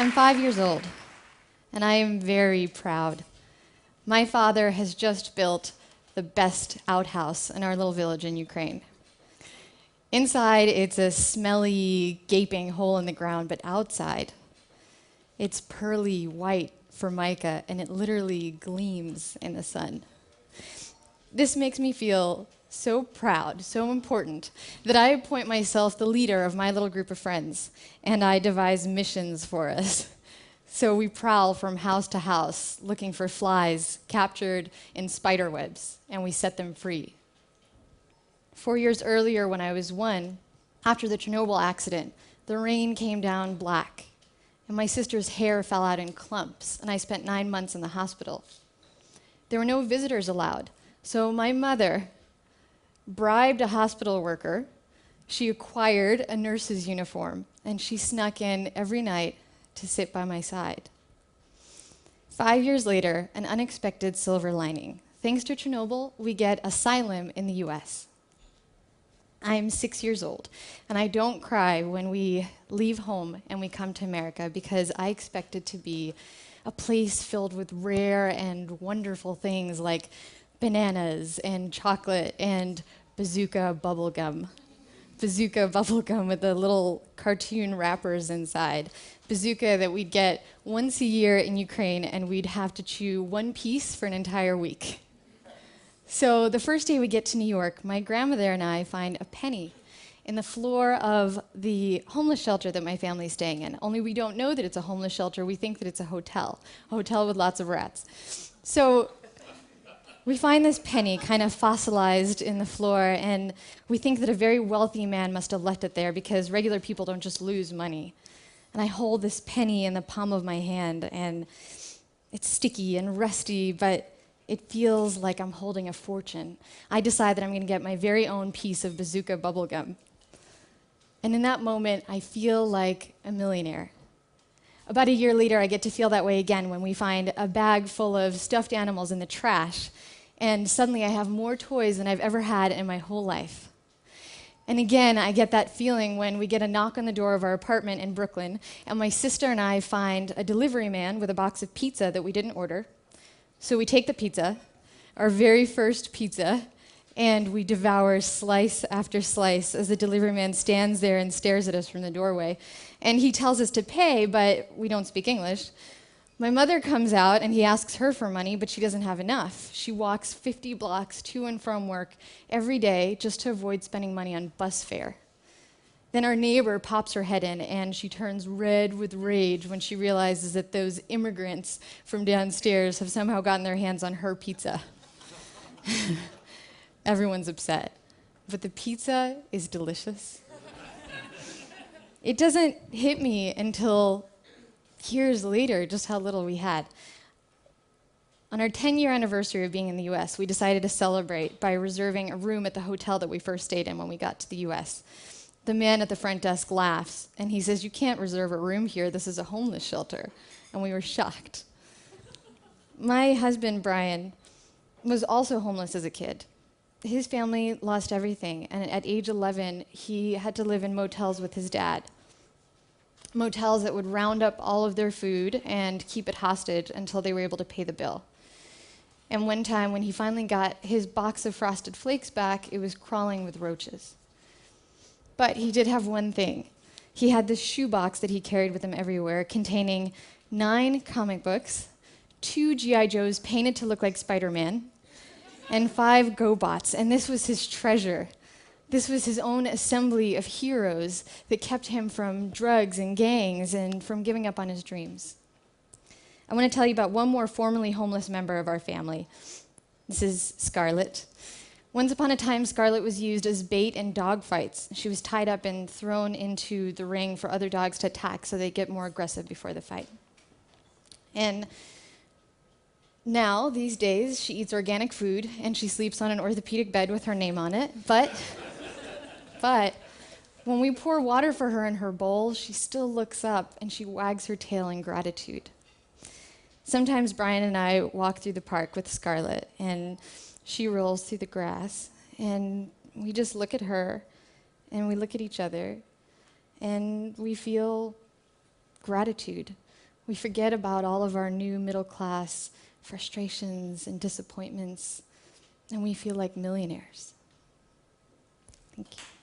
I'm 5 years old, and I am very proud. My father has just built the best outhouse in our little village in Ukraine. Inside, it's a smelly, gaping hole in the ground, but outside, it's pearly white formica, and it literally gleams in the sun. This makes me feel so proud, so important, that I appoint myself the leader of my little group of friends, and I devise missions for us. So we prowl from house to house, looking for flies captured in spider webs, and we set them free. 4 years earlier, when I was 1, after the Chernobyl accident, the rain came down black, and my sister's hair fell out in clumps, and I spent 9 months in the hospital. There were no visitors allowed, so my mother bribed a hospital worker, she acquired a nurse's uniform, and she snuck in every night to sit by my side. 5 years later, an unexpected silver lining. Thanks to Chernobyl, we get asylum in the US. I'm 6 years old, and I don't cry when we leave home and we come to America because I expect it to be a place filled with rare and wonderful things like bananas and chocolate and bazooka bubblegum. Bazooka bubblegum with the little cartoon wrappers inside. Bazooka that we'd get once a year in Ukraine, and we'd have to chew one piece for an entire week. So the first day we get to New York, my grandmother and I find a penny in the floor of the homeless shelter that my family's staying in. Only we don't know that it's a homeless shelter. We think that it's a hotel with lots of rats. So we find this penny kind of fossilized in the floor, and we think that a very wealthy man must have left it there because regular people don't just lose money. And I hold this penny in the palm of my hand, and it's sticky and rusty, but it feels like I'm holding a fortune. I decide that I'm going to get my very own piece of bazooka bubblegum. And in that moment, I feel like a millionaire. About a year later, I get to feel that way again when we find a bag full of stuffed animals in the trash, and suddenly I have more toys than I've ever had in my whole life. And again, I get that feeling when we get a knock on the door of our apartment in Brooklyn, and my sister and I find a delivery man with a box of pizza that we didn't order. So we take the pizza, our very first pizza, and we devour slice after slice as the delivery man stands there and stares at us from the doorway. And he tells us to pay, but we don't speak English. My mother comes out, and he asks her for money, but she doesn't have enough. She walks 50 blocks to and from work every day just to avoid spending money on bus fare. Then our neighbor pops her head in, and she turns red with rage when she realizes that those immigrants from downstairs have somehow gotten their hands on her pizza. Everyone's upset, but the pizza is delicious. It doesn't hit me until years later just how little we had. On our 10-year anniversary of being in the US, we decided to celebrate by reserving a room at the hotel that we first stayed in when we got to the US. The man at the front desk laughs, and he says, "You can't reserve a room here. This is a homeless shelter." And we were shocked. My husband, Brian, was also homeless as a kid. His family lost everything, and at age 11, he had to live in motels with his dad. Motels that would round up all of their food and keep it hostage until they were able to pay the bill. And one time, when he finally got his box of Frosted Flakes back, it was crawling with roaches. But he did have one thing. He had this shoebox that he carried with him everywhere, containing 9 comic books, 2 G.I. Joes painted to look like Spider-Man, and 5 GoBots, and this was his treasure. This was his own assembly of heroes that kept him from drugs and gangs and from giving up on his dreams. I want to tell you about one more formerly homeless member of our family. This is Scarlett. Once upon a time, Scarlett was used as bait in dog fights. She was tied up and thrown into the ring for other dogs to attack so they get more aggressive before the fight. And now, these days, she eats organic food and she sleeps on an orthopedic bed with her name on it. But when we pour water for her in her bowl, she still looks up and she wags her tail in gratitude. Sometimes Brian and I walk through the park with Scarlett, and she rolls through the grass, and we just look at her, and we look at each other, and we feel gratitude. We forget about all of our new middle class frustrations and disappointments, and we feel like millionaires. Thank you.